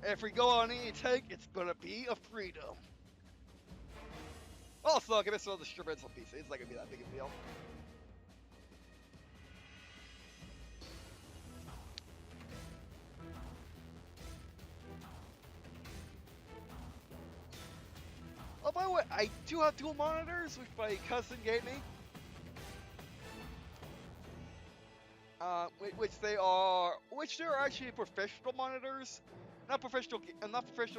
If we go on any take, it's gonna be a Freedom. Also, I can still distribute some pieces. It's not gonna be that big a deal. Oh, by the way, I do have dual monitors, which my cousin gave me. Which they're actually professional monitors. Not professional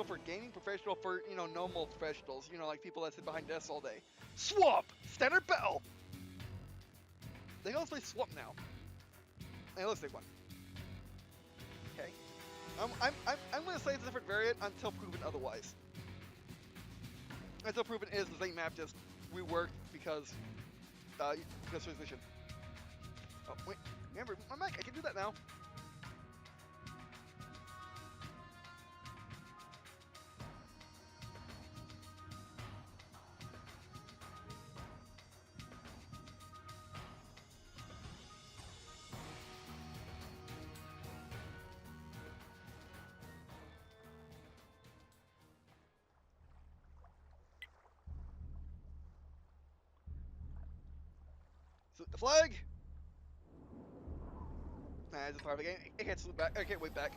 for gaming, professional for, you know, normal professionals. You know, like people that sit behind desks all day. Swap! Standard bell! They also play Swap now. And it looks like one. Okay. I'm gonna say it's a different variant until proven otherwise. Until proven is the same map, just reworked because transition. Oh wait, remember my mic? I can do that now. Salute the flag! Nah, it's a part of the game. I can't salute back. I can't wave back.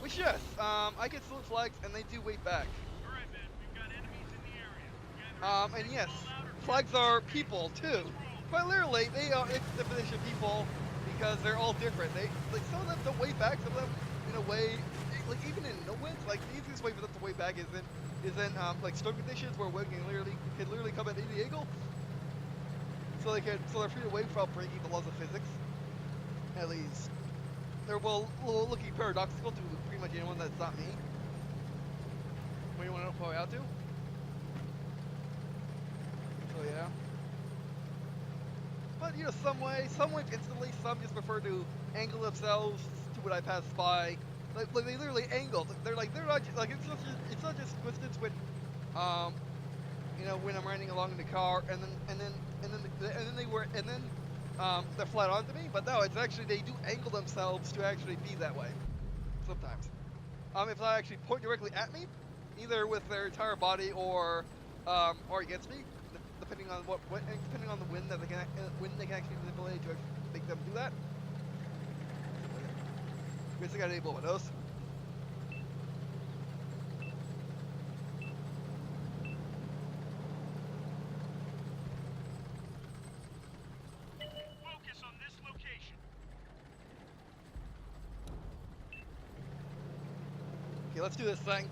Which, yes, I can salute flags and they do wave back. Alright, man, we've got enemies in the area. And yes, flags are people too. Quite literally, they are, it's the definition of people because they're all different. They, like, some of them don't wave back, some of them, in a way, like, even in no winds, like, the easiest way for them to wave back is in like, storm conditions where wind can literally come at any angle. So they're free to wave without breaking the laws of physics. At least. They're looking paradoxical to pretty much anyone that's not me. What do you want to know how to? So yeah. But you know, some wave instantly, some just prefer to angle themselves to what I pass by. Like they literally angled. They're not like it's not just coincidence when you know, when I'm riding along in the car and then they're flat onto me, but no, it's actually they do angle themselves to actually be that way. Sometimes. If they actually point directly at me, either with their entire body or against me, depending on depending on the wind that they can actually manipulate to make them do that. Guess I got able with those. Focus on this location. Okay, let's do this thing.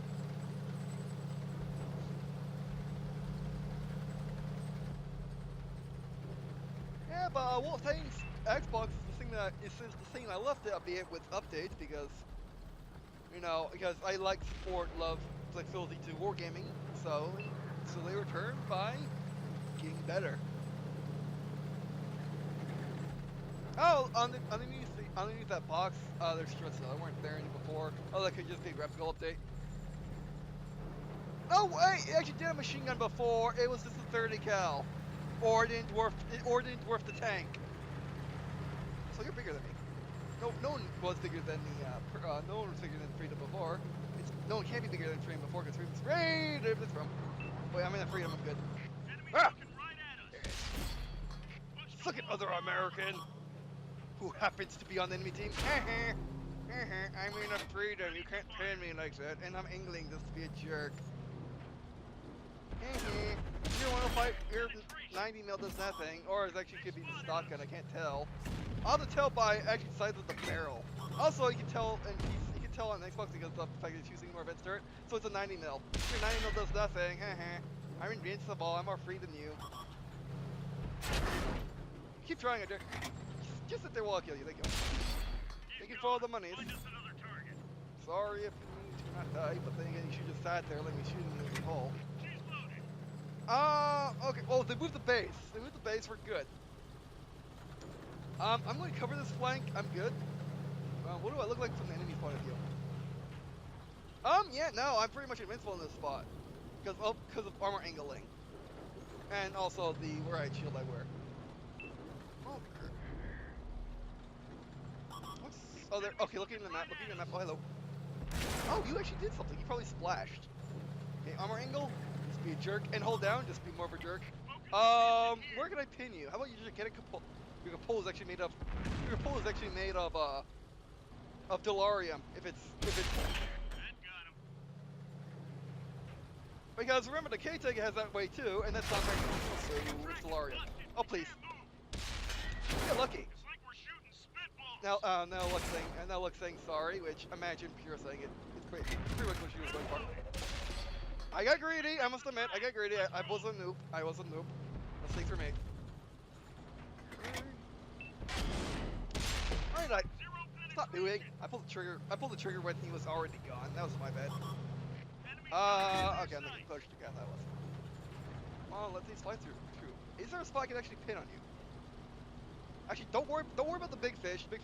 Yeah, but WOT things, Xbox is the thing that is the thing I left it, albeit with updates, because you know, because I like support, love flexibility to wargaming, so they return by getting better. Oh, underneath that box, there's struts that weren't there any before. Oh, that could just be a graphical update. Oh wait, it actually did a machine gun before. It was just a 30 cal, or it didn't dwarf the tank. So you're bigger than me. No one was bigger than the no one was bigger than Freedom before. No one can be bigger than Freedom before because Freedom's Freedom. It's from. Wait, I'm in a Freedom. I'm good. Ah! Suck it, other American who happens to be on the enemy team. I'm in a Freedom. You can't turn me like that, and I'm angling just to be a jerk. You want to fight? Your 90 mil does nothing, or it actually could be the stock gun. I can't tell. I'll have to tell by actually size of the barrel. Also, you can tell, and you can tell on Xbox because of the fact that it's using more event turret. So it's a 90 mil. Your 90 mil does nothing. I'm invincible. I'm more free than you. Keep trying, Adair. Just sit there while I kill you. Thank you. Thank you for all the monies. Sorry if you need to not die, but then again, you should just sat there and let me shoot him in the hole. Okay. Well, they moved the base. They moved the base. We're good. I'm going to cover this flank. I'm good. What do I look like from the enemy's point of view? Yeah, no, I'm pretty much invincible in this spot because of armor angling, and also the right shield I wear. Oh, there. Okay, looking at the map. Oh, hello. Oh, you actually did something. You probably splashed. Okay, armor angle. Just be a jerk and hold down. Just be more of a jerk. Where can I pin you? How about you just get a cupola? Your cupola is actually made of. Your cupola is actually made of delirium. If it's. That got him. Because remember, the K-Tag has that way too, and that's not very cool, so it's delirium. Oh please. You're lucky. It's like we're shooting spitballs. Now look saying sorry, which imagine Pure saying it. It's pretty much what she was going for. I got greedy, I must admit, I got greedy. I was a noob. I was a noob. Mistake for me. Alright, stop doing. I pulled the trigger when he was already gone. That was my bad. Okay, I'm getting closer to gas. That was. Oh, let these fly through. Is there a spot I can actually pin on you? Actually, don't worry about the big fish. The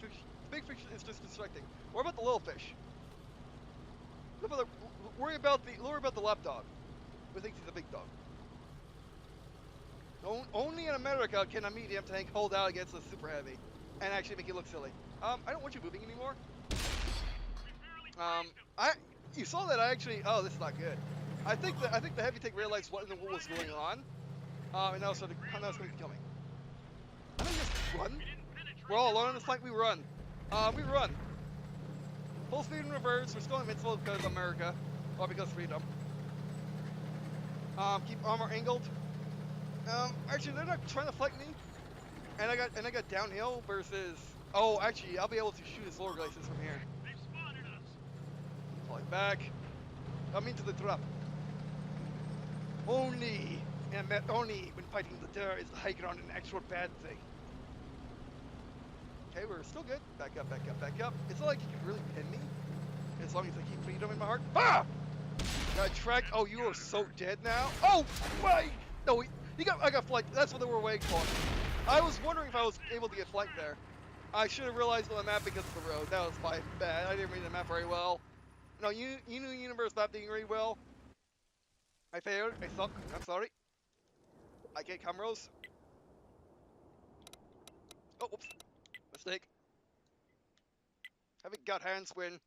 big fish is just distracting. Worry about the little fish. Worry about the lapdog, who thinks he's a big dog. Only in America can a medium tank hold out against a super heavy, and actually make it look silly. I don't want you moving anymore. You saw that I actually. Oh, this is not good. I think the heavy tank realized what was going on, and now it's going to kill me. I think just run. We're all alone on this flank. We run. We run. Full speed in reverse. We're still invincible because America, or because freedom. Keep armor angled. Actually, they're not trying to flank me. And I got downhill versus. Oh, actually, I'll be able to shoot his lower glaciers from here. They've spotted us. Falling back. Come into the trap. Only when fighting the terror is the high ground an actual bad thing. Okay, we're still good. Back up, back up, back up. It's not like you can really pin me, as long as I keep freedom in my heart. Ah! Got tracked. Oh, you are so dead now. Oh, wait! No, I got flanked. That's what they were waiting for. I was wondering if I was able to get flanked there. I should have realized on the map because of the road. That was my bad. I didn't read the map very well. No, you knew the universe map didn't read well. I failed. I suck. I'm sorry. I get cameras. Oh, oops. Mistake. Having gut hands when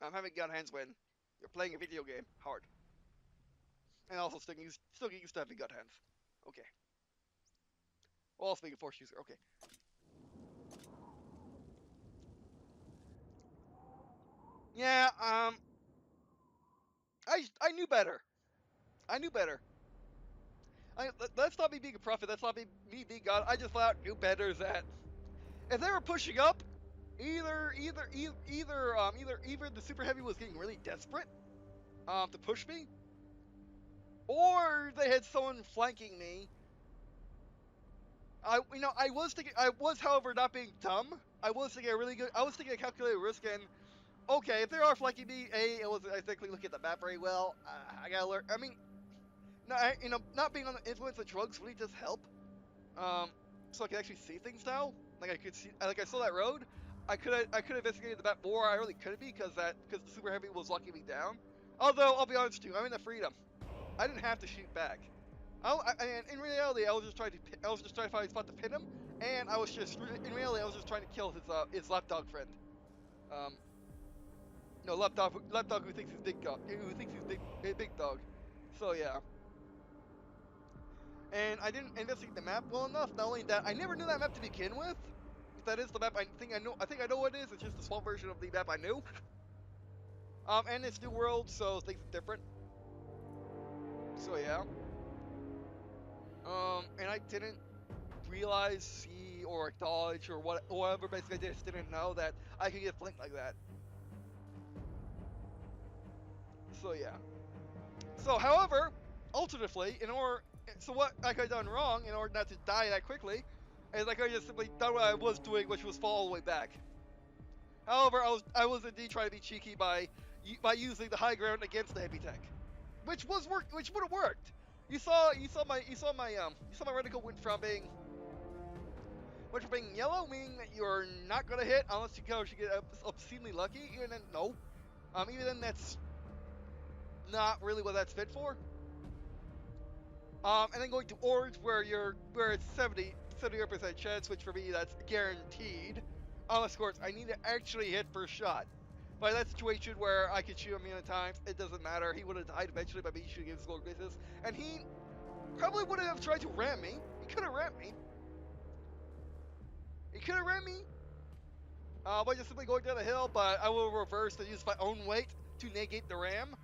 I'm having gut hands when you're playing a video game hard. And also still get used to having gut hands. Okay. Well, speaking of force user, okay. Yeah, I knew better. I knew better. That's not me being a prophet. That's not me being God. I just flat out knew better that if they were pushing up, either the super heavy was getting really desperate, to push me, or they had someone flanking me. I was, however, not being dumb. I was thinking a calculated risk, and okay, if they are flanking me, I think we look at the map very well. I gotta learn. I mean, no, not being on the influence of drugs really does help. So I can actually see things now. Like I could see, like I saw that road. I could have investigated the map more. I really couldn't because the super heavy was locking me down. Although I'll be honest with you, I'm in the freedom. I didn't have to shoot back. And in reality, I was just trying to find a spot to pin him, and in reality, I was just trying to kill his lapdog friend. No, lapdog who thinks he's big dog, big dog. So yeah. And I didn't investigate the map well enough. Not only that, I never knew that map to begin with. If that is the map, I think I know what it is. It's just a small version of the map I knew. And it's new world, so things are different. So yeah. And I didn't realize, see, or acknowledge, or whatever. Basically, I just didn't know that I could get flanked like that. So yeah. So, however, alternatively, what I could have done wrong in order not to die that quickly, is I could have just simply done what I was doing, which was fall all the way back. However, I was indeed trying to be cheeky by using the high ground against the heavy tank, which would have worked. You saw my reticle went from being yellow, meaning that you're not gonna hit unless you get obscenely lucky. Even then, no. Even then, that's not really what that's fit for. And then going to orange, where it's 70% chance, which for me that's guaranteed. Of course, I need to actually hit first shot. If But that situation where I could shoot him a million times, it doesn't matter. He would have died eventually by me shooting his gold basis, and he probably would have tried to ram me. He could have rammed me. He could have rammed me by just simply going down the hill, but I will reverse and use my own weight to negate the ram.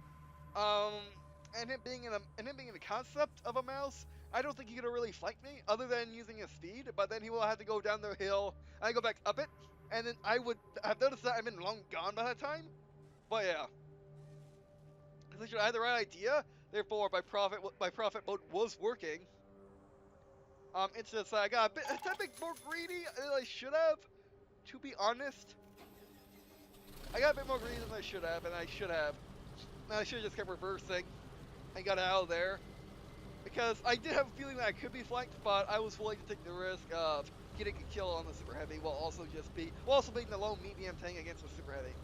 And him being in the concept of a mouse, I don't think he could have really flanked me other than using his speed. But then he will have to go down the hill, and I go back up it, and then I would have noticed that I've been long gone by that time. But yeah, essentially I had the right idea. Therefore, my profit mode was working. It's just I got a bit more greedy than I should have. To be honest, I got a bit more greedy than I should have, and I should have just kept reversing and got out of there. Because I did have a feeling that I could be flanked, but I was willing to take the risk of getting a kill on the super heavy while also being the low medium tank against the super heavy.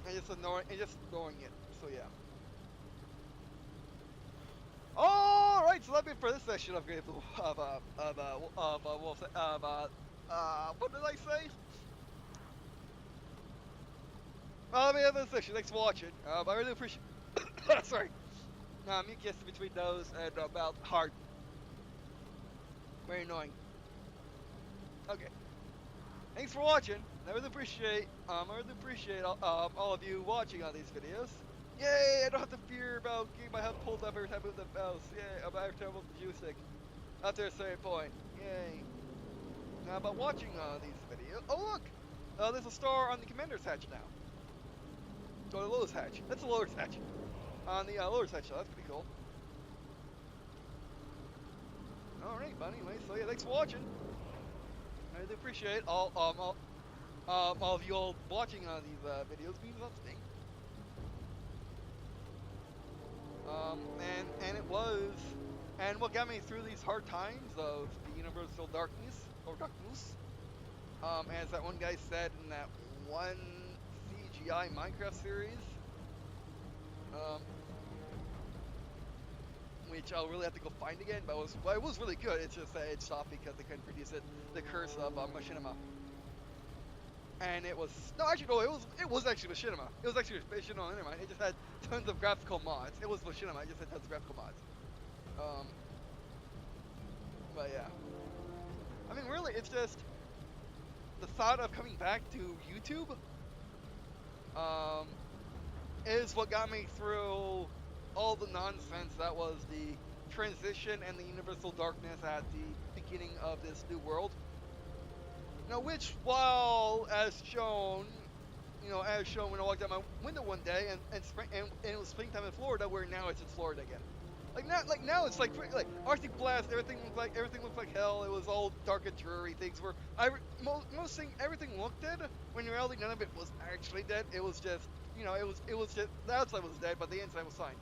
And just ignoring it. So yeah. All right, so that's it for this session of Green&Blue. What did I say? Let me have this session. Thanks for watching. I really appreciate. Sorry. You guessed between those and about hard. Very annoying. Okay. Thanks for watching. I really appreciate all of you watching on these videos. Yay! I don't have to fear about getting my head pulled up every time I move the mouse. Yay! Every time I move the joystick. After a certain point. Yay! Now about watching these videos. Oh look! There's a star on the commander's hatch now. Or the lowest hatch. That's the lowest hatch. On the lower hatch, so that's pretty cool. Alright, but anyway, so yeah, thanks for watching. I really appreciate all of you all watching these videos means something. And what got me through these hard times of the universal darkness, as that one guy said in that one CGI Minecraft series, which I'll really have to go find again, but it was really good. It's just that it stopped because they couldn't produce it. The curse of Machinima. And it was it was actually Machinima. It was actually Machinima. Never mind. It just had tons of graphical mods. It was Machinima. It just had tons of graphical mods. But yeah. I mean, really, it's just the thought of coming back to YouTube. Is what got me through all the nonsense that was the transition and the universal darkness at the beginning of this new world. Now, which, while as shown when I walked out my window one day and it was springtime in Florida, where now it's in Florida again. Now it's like Arctic Blast. Everything looked like hell. It was all dark and dreary. Things were everything looked dead when in reality none of it was actually dead. It was just it was just the outside was dead, but the inside was fine.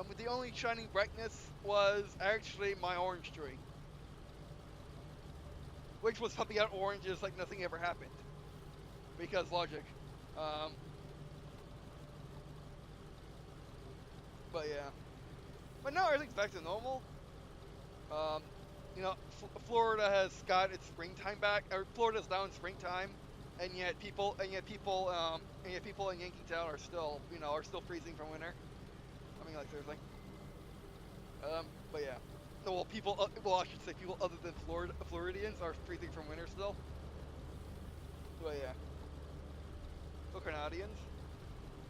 With the only shining brightness was actually my orange tree, which was pumping out oranges like nothing ever happened, because logic. But yeah. But now everything's back to normal. Florida has got its springtime back. Or Florida's now in springtime, and yet people in Yankeetown are still freezing from winter. I mean, like seriously. But yeah. Well, I should say people other than Floridians are freezing from winter still. But yeah. So Canadians.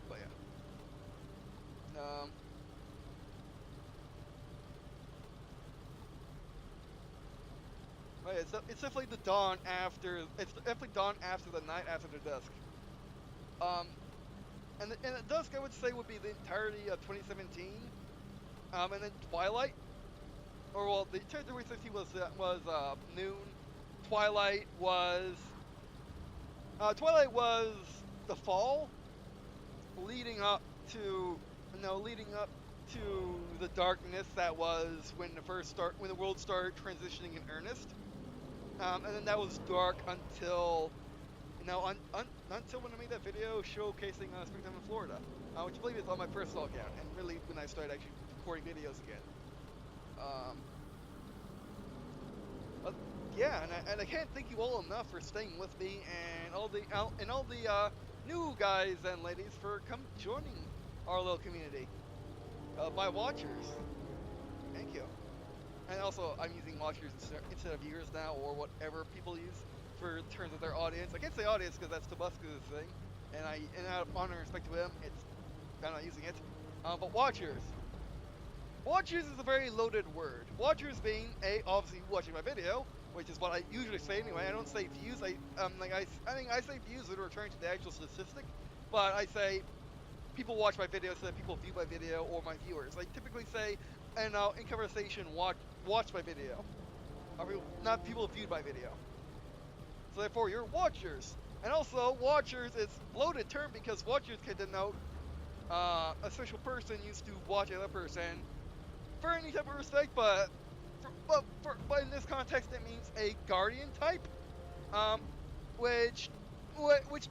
But yeah. Right, it's definitely the dawn after. It's definitely dawn after the night after the dusk. And the dusk I would say would be the entirety of 2017. And then twilight, or well, the T26E was noon. Twilight was the fall, leading up to the darkness that was when the world started transitioning in earnest. And then that was dark until until when I made that video showcasing springtime in Florida, which I believe is on my personal account, and really when I started actually recording videos again. But yeah, and I can't thank you all enough for staying with me, and all the new guys and ladies for joining our little community. My watchers, thank you. And also, I'm using watchers instead of viewers now, or whatever people use for terms of their audience. I can't say audience because that's Tabasco's thing, and out of honor and respect to him, I'm not using it. But watchers. Watchers is a very loaded word. Watchers being obviously watching my video, which is what I usually say anyway. I don't say views. I think I say views that are referring to the actual statistic, but I say people watch my video instead of people view my video or my viewers. I typically say, and in conversation, watch my video, not people viewed my video. So therefore, you're watchers. And also, watchers is a loaded term because watchers can denote a special person used to watch another person for any type of respect, but in this context, it means a guardian type, which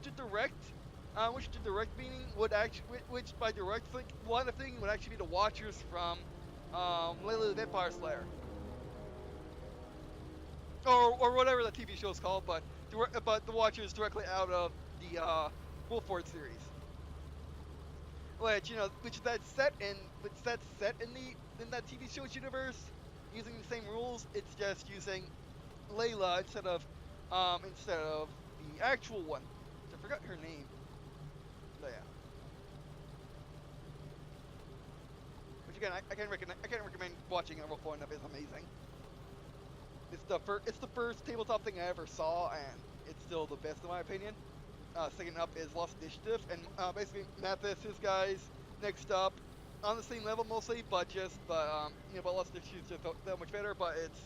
to direct meaning would actually, which by direct line of thinking would actually be the watchers from Layla the Vampire Slayer, or whatever the TV show is called, but the watchers directly out of the Wolford series, which that's set in that TV show's universe, using the same rules. It's just using Layla instead of the actual one. I forgot her name. So yeah. Which again, I can't recommend watching it. Wolford enough. It's amazing. It's the first tabletop thing I ever saw, and it's still the best in my opinion. Second up is Lost Initiative, and basically Mathis, his guys, next up, on the same level mostly, but Lost Initiative is just that much better. But it's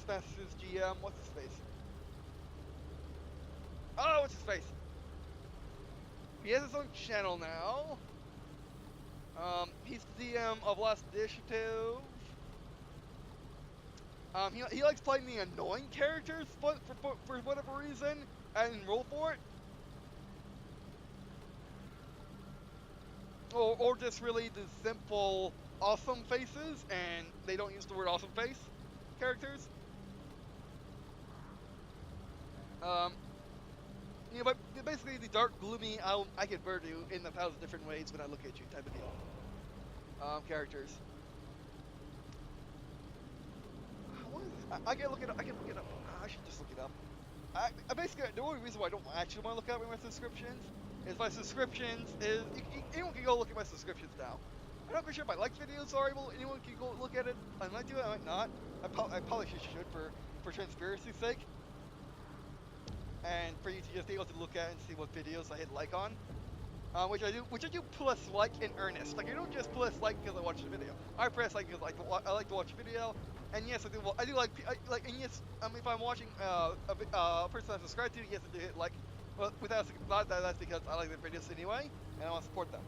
Mathis' GM. What's his face? Oh, what's his face? He has his own channel now. He's the DM of Lost Initiative. He likes playing the annoying characters for whatever reason, and roll for it. Or just really the simple awesome faces, and they don't use the word awesome face characters. But basically the dark, gloomy, I can murder you in 1,000 different ways when I look at you type of deal. Characters. I can look it up. I should just look it up. I basically, the only reason why I don't actually want to look at my subscriptions is anyone can go look at my subscriptions now. I'm not quite sure if my liked videos are able. Anyone can go look at it. I might do it. I might not. I probably should for transparency's sake, and for you to just be able to look at and see what videos I hit like on. Which I do plus like in earnest. Like I don't just plus like because I watched the video. I press like because I like to watch a video. And yes, I do like, and yes, if I'm watching a person I'm subscribed to, yes, I do hit like. Well, that's because I like their videos anyway, and I want to support them.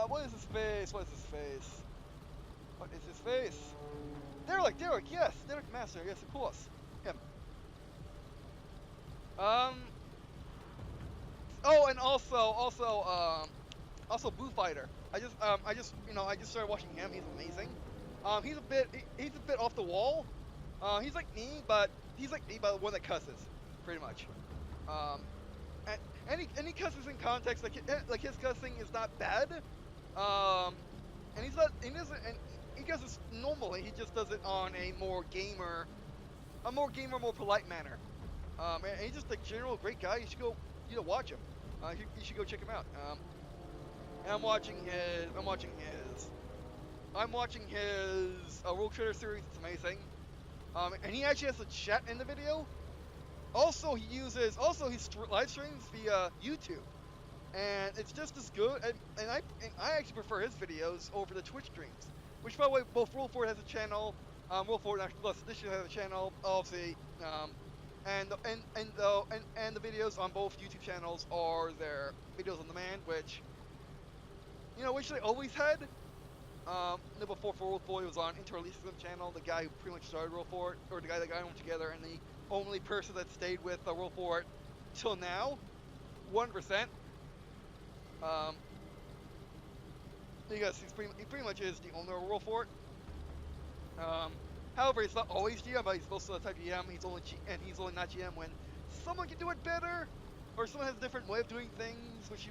What is his face? What is his face? Derek, yes, Derek Master, yes, of course, him. Oh, and also Boo Fighter. I just started watching him. He's amazing. He's a bit off the wall. He's like me, but the one that cusses, pretty much. And he cusses in context, like his cussing is not bad. And he does this normally. He just does it on a more gamer, more polite manner. And he's just a general great guy. You should go, watch him. You should go check him out. And I'm watching his Rogue Trader series. It's amazing. And he actually has a chat in the video. Also, he live streams via YouTube, and it's just as good. And I actually prefer his videos over the Twitch streams. Which, by the way, both Wolford has a channel. Wolford and Lost Initiative has a channel, obviously. And the videos on both YouTube channels are their videos on demand, which they always had. Before Wolford was on Interleasing channel, the guy who pretty much started Wolford, or the guy that got them together, and the only person that stayed with Wolford till now, 1%. because he pretty much is the owner of World Fort. However, he's not always GM, but he's most of the time GM. He's only not GM when someone can do it better, or someone has a different way of doing things, which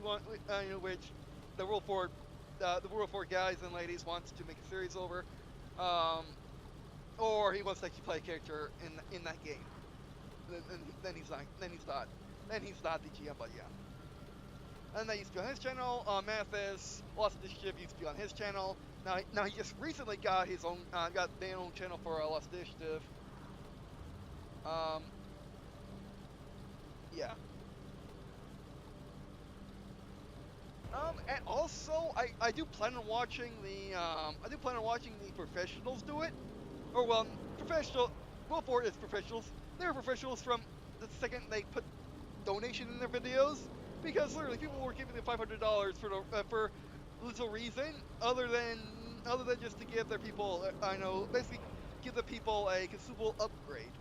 which the World Fort guys and ladies wants to make a series over, or he wants to actually play a character in that game. Then he's not the GM, but yeah. And that used to be on his channel. Mathis, Lost Initiative used to be on his channel. Now he just recently got his own, their own channel for Lost Initiative. Yeah. And also I do plan on watching the professionals do it. Or well, World Fort is professionals. They're professionals from the second they put donation in their videos, because literally people were giving them $500 for little reason other than just to give their people, basically give the people a consumable upgrade.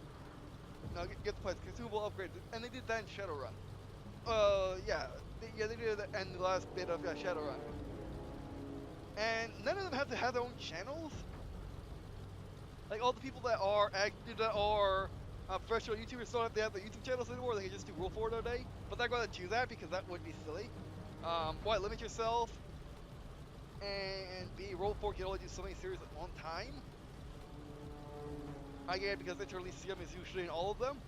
Get the consumable upgrade, and they did that in Shadowrun. They did that in the last bit of Shadowrun. And none of them have to have their own channels. Like all the people that are professional YouTubers don't have to have their YouTube channels anymore. They can just do World Fort all day. But they're going to do that because that would be silly. Why limit yourself? And B, World Fort can only do so many series at one time. I get it, because literally CM is usually in all of them.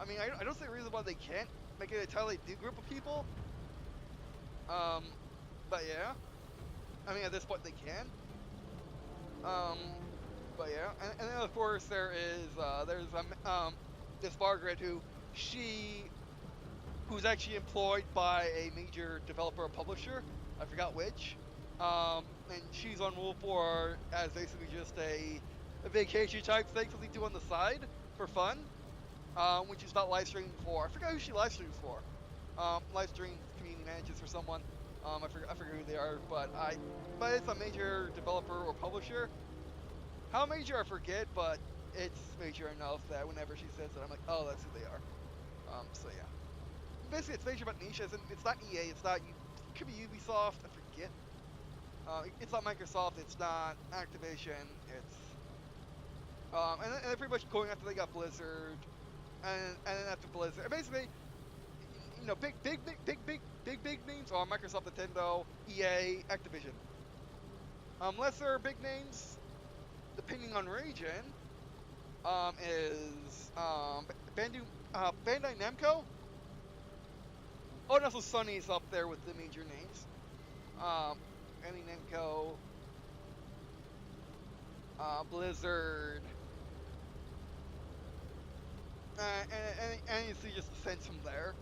I mean, I don't see a reason why they can't make it an entirely new group of people. But yeah. I mean, at this point they can. But yeah, and then of course there's this Margaret who's actually employed by a major developer or publisher. I forgot which. And she's on World Fort as basically just a vacation type thing, something to do on the side for fun. Which is not live streaming for. I forgot who she live streams for. Live stream community managers for someone. I forget who they are, but it's a major developer or publisher. How major I forget, but it's major enough that whenever she says it, I'm like, oh, that's who they are. So yeah. Basically, it's major but niche, as in it's not EA, it could be Ubisoft, I forget. It's not Microsoft, it's not Activision, it's and they're pretty much going after they got Blizzard, and then after Blizzard, basically, big names are Microsoft, Nintendo, EA, Activision. Lesser big names, depending on region, is Bandai Namco. Oh, and also Sony's up there with the major names. Bandai Namco, Blizzard, and you see just the sense from there.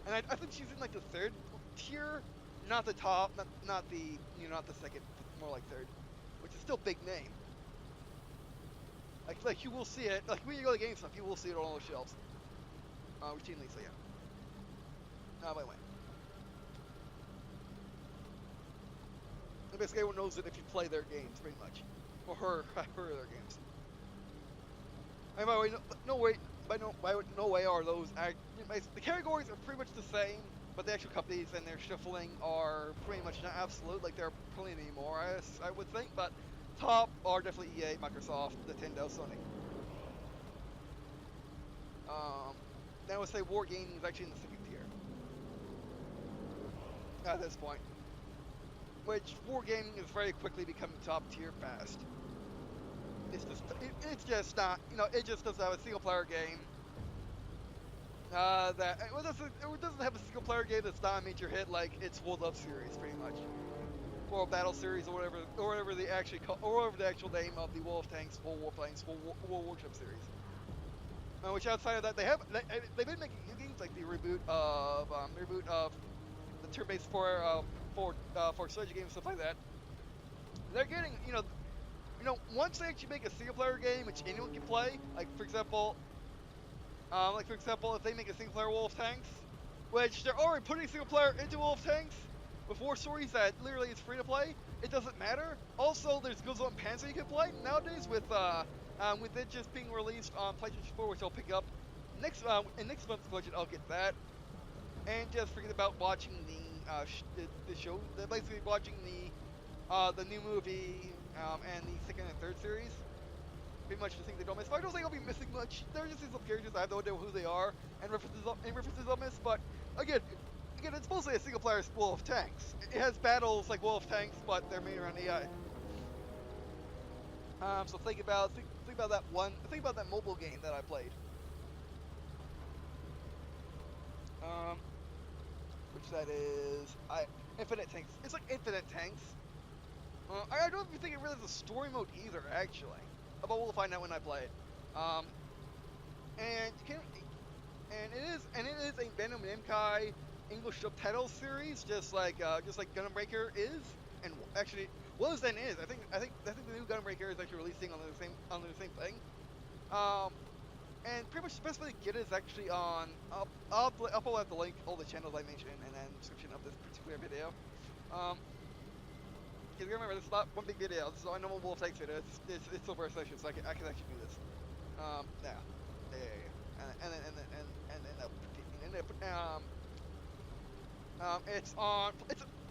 And I think she's in like the third tier, not the top, not the second, more like third, which is still big name. Like you will see it, like when you go to GameStop, you will see it on all the shelves. Routinely, so yeah. By the way. And basically everyone knows it if you play their games, pretty much. Or her their games. And by the way, no way are those, the categories are pretty much the same, but the actual companies and their shuffling are pretty much not absolute, like they're plenty anymore, I would think, but top are definitely EA, Microsoft, Nintendo, Sony. Then I would say Wargaming is actually in the second tier. At this point. Which, Wargaming is very quickly becoming top tier fast. It's just not, it just doesn't have a single player game. It doesn't have a single player game that's not a major hit like its World Up series, pretty much. Or Battle Series, or whatever the actual name of the War of Tanks, World Warship series. Which outside of that, they've been making new games like the reboot of the turn-based for strategy games, stuff like that. They're getting, once they actually make a single-player game which anyone can play, like for example, if they make a single-player Wolf Tanks, which they're already putting single-player into Wolf Tanks with war stories that literally is free to play, it doesn't matter. Also, there's Gozo and Panzer you can play nowadays with it just being released on PlayStation 4, which I'll pick up in next month's budget. I'll get that, and just forget about watching the the show. They're basically watching the new movie and the second and third series. Pretty much the thing they don't miss. But I don't think I'll be missing much. There are just some characters I have no idea who they are and references I'll miss. But again, it's mostly a single-player World of Tanks. It has battles like World of Tanks, but they're made around AI. So think about that mobile game that I played. Which that is Infinite Tanks. It's like Infinite Tanks. I don't even think it really has a story mode either, actually. But we'll find out when I play it. And it is a Venom Namkai English subtitle series, just like Gunbreaker is, and actually was and is. I think the new Gunbreaker is actually releasing on the same thing. And pretty much the best way to get it is actually on. I'll have the link, all the channels I mentioned, and then description of this particular video. Because remember, this is not one big video. This is a normal Wolf Tanks video. It's over a session, so I can actually do this.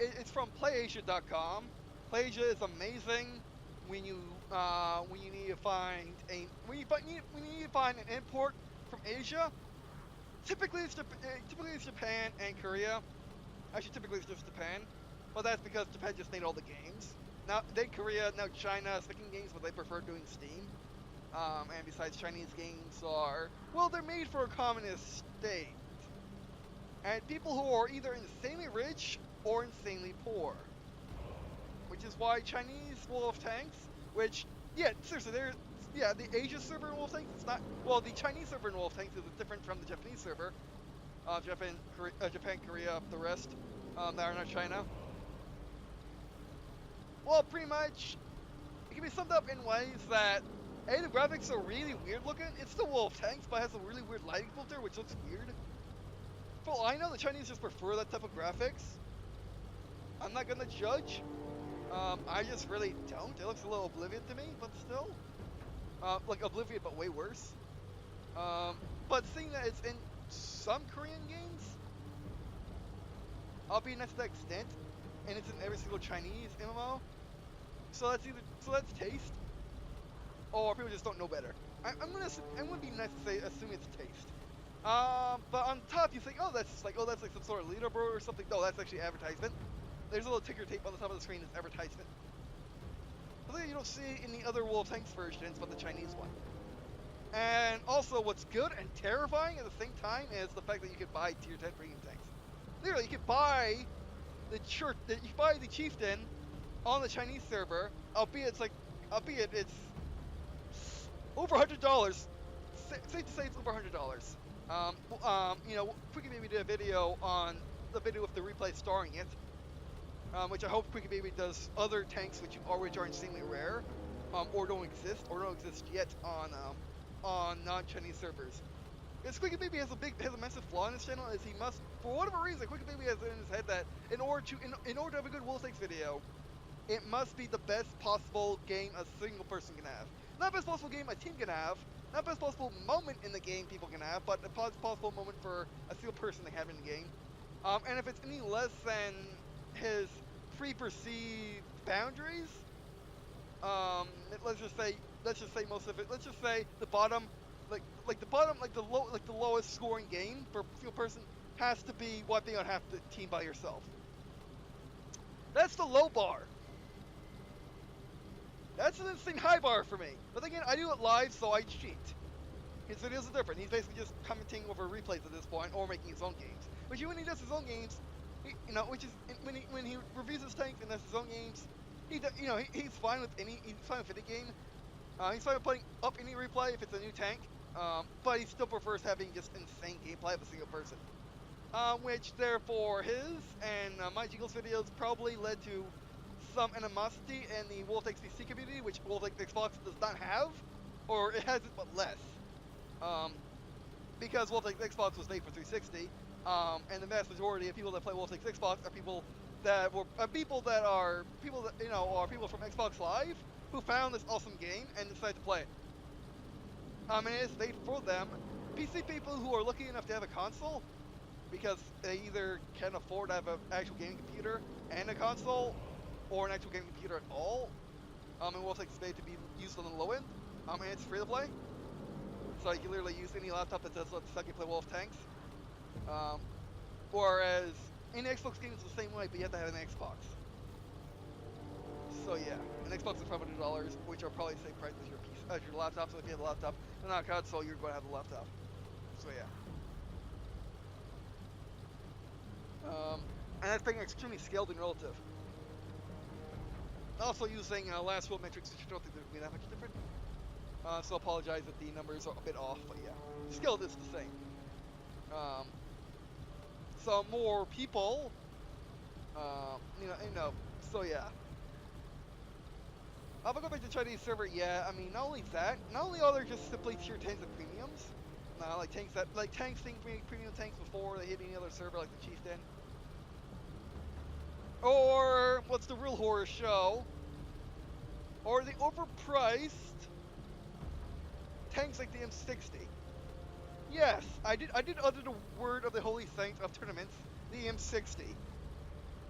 It's from PlayAsia.com. PlayAsia is amazing when you need to find an import from Asia. Typically it's Japan and Korea. Actually, typically it's just Japan. Well, that's because Japan just made all the games. Now, then Korea, now China is making games, but they prefer doing Steam. And besides, Chinese games are, well, they're made for a communist state. And people who are either insanely rich or insanely poor. Which is why Chinese World of Tanks, which, yeah, seriously, the Asia server in World of Tanks is not, well, the Chinese server in World of Tanks is different from the Japanese server. Japan, Korea, the rest, that are not China. Well, pretty much, it can be summed up in ways that, A, the graphics are really weird looking. It's still World of Tanks, but it has a really weird lighting filter, which looks weird. For all I know, the Chinese just prefer that type of graphics. I'm not gonna judge. I just really don't. It looks a little Oblivion to me, but still. Like Oblivion, but way worse. But seeing that it's in some Korean games, albeit not to that extent, and it's in every single Chinese MMO. So that's taste, or people just don't know better. I'm gonna be nice to say assume it's taste. But on top you think, that's like some sort of leaderboard or something. No, that's actually advertisement. There's a little ticker tape on the top of the screen as advertisement. Something you don't see in the other World of Tanks versions, but the Chinese one. And also, what's good and terrifying at the same time is the fact that you can buy tier 10 premium tanks. Literally, you can buy the chieftain on the Chinese server, albeit it's over $100. Safe to say it's over $100. You know, Quickie Baby did a video on the video with the replay starring it, which I hope Quickie Baby does other tanks which are insanely rare, or don't exist yet on non-Chinese servers. Because Quickie Baby has a massive flaw in his channel, is he must, for whatever reason, Quickie Baby has it in his head that in order to have a good World Tanks video, it must be the best possible game a single person can have. Not best possible game a team can have, not best possible moment in the game people can have, but the possible moment for a single person to have in the game. And if it's any less than his pre-perceived boundaries, let's just say most of it. Let's just say the bottom, the lowest scoring game for a single person has to be wiping out half the team by yourself. That's the low bar. That's an insane high bar for me. But again, I do it live, so I cheat. His videos are different. He's basically just commenting over replays at this point, or making his own games. Which when he does his own games, when he reviews his tanks and does his own games, he's fine with any game. He's fine with putting up any replay if it's a new tank. But he still prefers having just insane gameplay of a single person. Which therefore his and my Jiggles videos probably led to some animosity in the World Tanks PC community, which World Tanks Xbox does not have, or it has it but less. Because World Tanks Xbox was made for 360, and the vast majority of people that play World Tanks Xbox are people that are people from Xbox Live who found this awesome game and decided to play it. And it's made for them. PC people who are lucky enough to have a console, because they either can't afford to have an actual gaming computer and a console, or an actual gaming computer at all. And Wolf Tanks is made to be used on the low end, and it's free to play. So you can literally use any laptop that does let you play Wolf Tanks. Whereas in Xbox games it's the same way, but you have to have an Xbox. So yeah, an Xbox is $500, which are probably the same price as your laptop. So if you have a laptop and not a console, you're going to have the laptop. So yeah. And that's being extremely scaled and relative. Also using last world metrics, which I don't think they're going to be that much different. So I apologize if the numbers are a bit off, but yeah, scaled is the same. So more people, so yeah. If I go back to the Chinese server, yeah, I mean, not only that, not only are there just simply tier 10s and premiums, like tanks thing premium tanks before they hit any other server like the Chieftain. Or what's the real horror show? Or the overpriced tanks like the M60. Yes, I did utter the word of the holy saints of tournaments, the M60.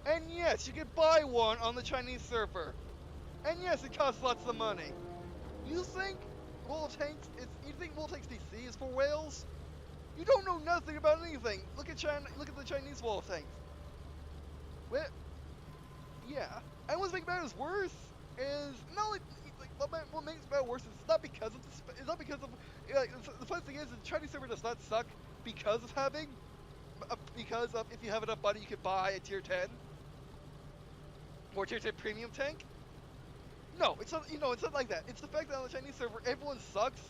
And yes, you can buy one on the Chinese server. And yes, it costs lots of money. You think World Tanks DC is for whales? You don't know nothing about anything. Look at China. Look at the Chinese World Tanks. Well, yeah. And what's making matters worse is not only what makes it matter worse is not because of the funny thing is the Chinese server does not suck because of having if you have enough money you can buy a tier 10 or tier 10 premium tank. No, it's not. It's not like that. It's the fact that on the Chinese server everyone sucks,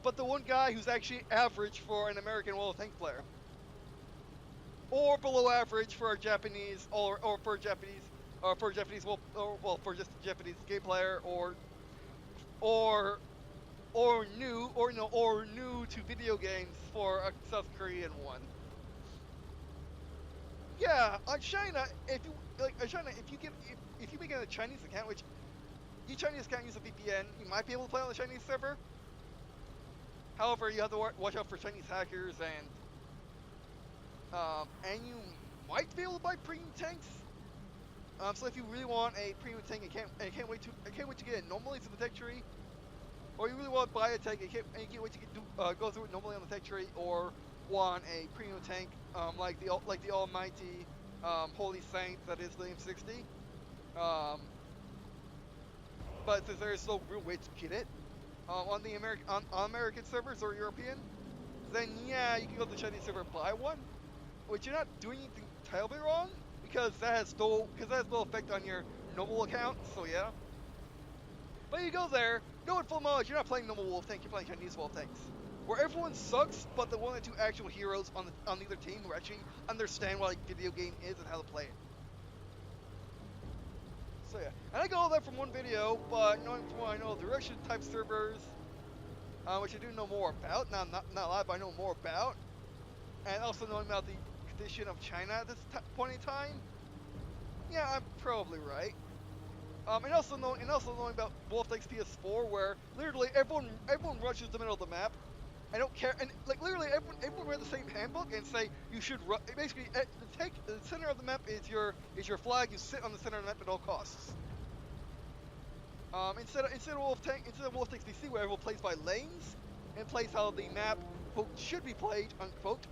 but the one guy who's actually average for an American World Tank player, or below average for a Japanese, or for Japanese, for just a Japanese game player, or new to video games for a South Korean one. Yeah, on China, if you make a Chinese account, which you Chinese can't use a VPN, you might be able to play on the Chinese server. However, you have to watch out for Chinese hackers, and you might be able to buy premium tanks. So if you really want a premium tank and can't wait to get it normally through the tech tree, or you really want to buy a tank and can't wait to go through it normally on the tech tree, or want a premium tank like the almighty holy saint that is the M60. But since there is no real way to get it on the American servers or European, then yeah, you can go to the Chinese server and buy one, which you're not doing anything terribly wrong because that has no effect on your normal account. So yeah. But you go there, know in full knowledge you're not playing normal Wolf Tank, you're playing Chinese Wolf Tanks, where everyone sucks, but the one or two actual heroes on the other team who actually understand what a video game is and how to play it. So yeah, and I got all that from one video, but knowing from what I know, the Russian type servers, which I do know more about, not a lot, but I know more about, and also knowing about the condition of China at this point in time, yeah, I'm probably right. And also knowing about Wolf Tanks PS4, where literally everyone rushes the middle of the map. I don't care, and like literally everyone read the same handbook and say you should basically the center of the map is your flag. You sit on the center of the map at all costs. Instead of Wolf Tanks DC, where everyone plays by lanes and plays how the map quote should be played unquote.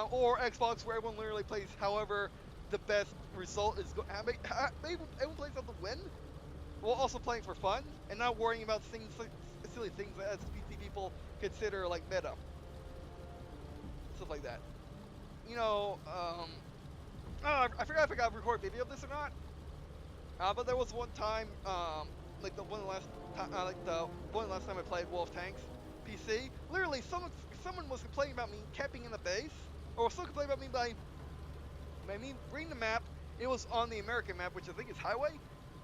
Or Xbox, where everyone literally plays however the best result is going. Everyone plays out to win, while also playing for fun and not worrying about silly things that as PC people consider like meta. Stuff like that. I forgot if I got to record a video of this or not. But there was one time, like the one last time I played Wolf Tanks PC. Literally, someone was complaining about me camping in the base, or was still complaining about me by me bringing the map. It was on the American map, which I think is highway.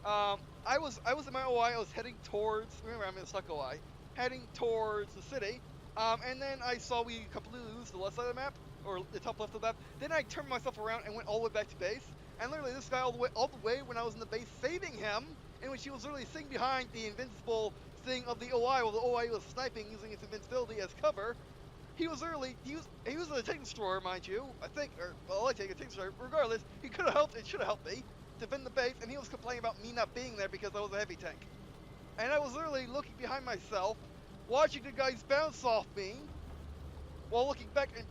I was in my OI. I was heading towards. Remember, I'm in the stuck OI, heading towards the city. And then I saw we completely lose the left side of the map, or the top left of the map. Then I turned myself around and went all the way back to base. And literally, this guy all the way when I was in the base, saving him, in which he was literally sitting behind the invincible thing of the OI, while the OI was sniping using its invincibility as cover. he was early. He was a tank destroyer, mind you. I think, or well, I take a tank destroyer. Regardless, he could have helped. It should have helped me defend the base, and he was complaining about me not being there because I was a heavy tank. And I was literally looking behind myself, watching the guys bounce off me, while looking back and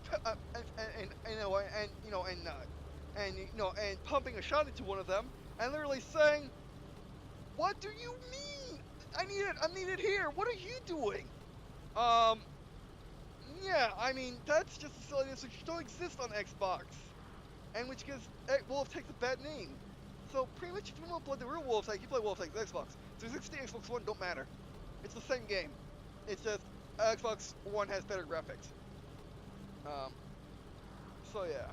pumping a shot into one of them, and literally saying, "What do you mean? I'm needed here. What are you doing?" Yeah, I mean, that's just a silliness which don't exist on Xbox, and which gives Wolf Tanks a bad name. So pretty much, if you want to play the real Wolf Tank, you play Wolf Tanks Xbox. 360, Xbox One don't matter. It's the same game. It's just Xbox One has better graphics. So yeah,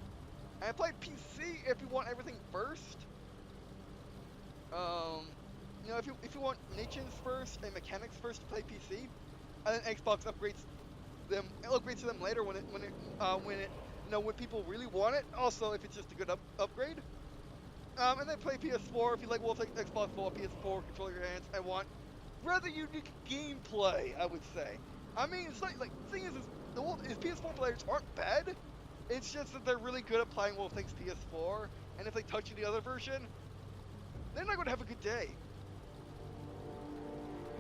and I played PC if you want everything first. If you want nations first and mechanics first to play PC, and then Xbox upgrades them. It upgrades to them later when people really want it. Also, if it's just a good upgrade. And then play PS4 if you like Wolf Tanks Xbox One, PS4, control your hands, and want rather unique gameplay. I would say. I mean, it's like the thing is PS4 players aren't bad. It's just that they're really good at playing Wolf Tanks PS4, and if they touch the other version, they're not going to have a good day.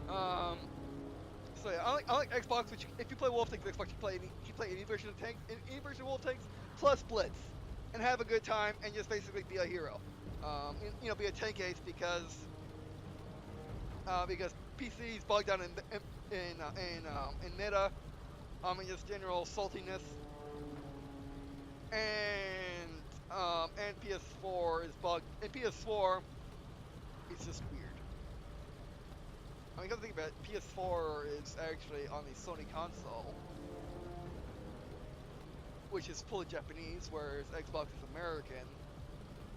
So yeah, I like Xbox, which if you play Wolf Tanks Xbox, you play any version of tank, any version of Wolf Tanks plus Blitz, and have a good time and just basically be a hero. Be a tank ace because PC is bogged down in meta, and just general saltiness, and PS4 is bugged, and PS4 is just weird. I mean, you gotta think about it, PS4 is actually on the Sony console, which is fully Japanese, whereas Xbox is American,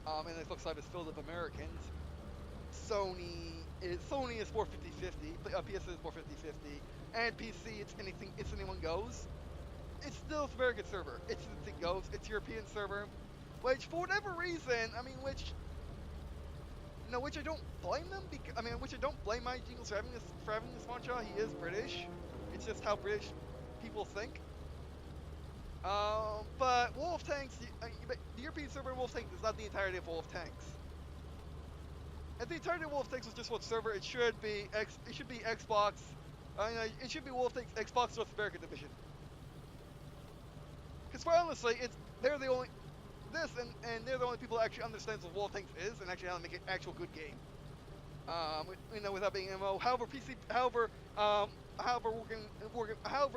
and the Xbox Live is filled with Americans. Sony is more 50-50, PS is more 50-50, and PC it's anyone goes. It's still a very good server. It's anything goes. It's European server, which for whatever reason, which I don't blame them which I don't blame my Jingles for having this mantra. He is British. It's just how British people think. But Wolf Tanks, the European server of Wolf Tanks is not the entirety of Wolf Tanks. If the entirety of Wolf Tanks was just one server, it should be Xbox. It should be Wolf Tanks Xbox North American division. Because quite honestly, they're the only people that actually understands what Wolf Tanks is and actually how to make an actual good game. Without being MMO. However,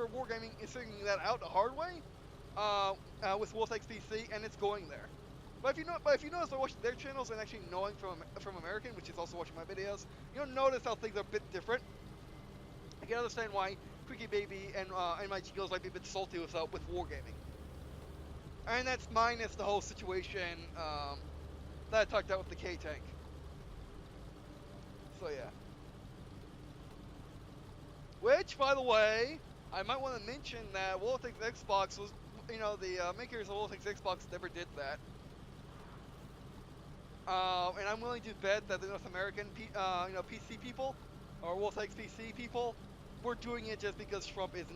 Wargaming is figuring that out the hard way with Wolf Tanks PC, and it's going there. But if you notice by watching their channels and actually knowing from American, which is also watching my videos, you'll notice how things are a bit different. I can understand why Quickie Baby and my Jingles might be a bit salty with Wargaming. And that's minus the whole situation that I talked about with the K-Tank. So yeah. Which, by the way, I might want to mention that Wolf Tanks Xbox was, the makers of Wolf Tanks Xbox never did that. And I'm willing to bet that the North American, PC people, or Wolf Tanks PC people, were doing it just because Trump is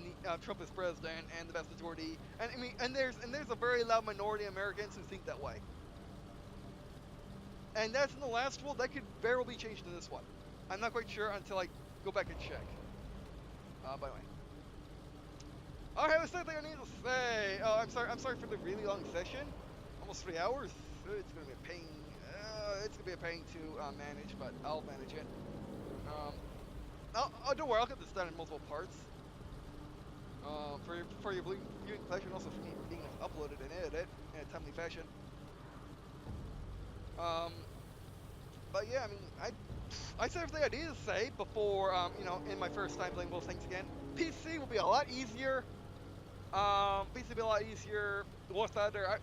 president, and the vast majority, and there's a very loud minority of Americans who think that way. And that's in the last world. That could very be changed in this one. I'm not quite sure until I go back and check. By the way. Alright, that's something I need to say. Oh, I'm sorry for the really long session. Almost 3 hours. It's gonna be a pain. It's gonna be a pain to manage, but I'll manage it. Don't worry, I'll get this done in multiple parts. For your viewing pleasure, and also for me being uploaded and edited in a timely fashion. But yeah, I said everything I needed to say before, in my first time playing Wolf Tanks again. PC will be a lot easier. PC will be a lot easier. Warsider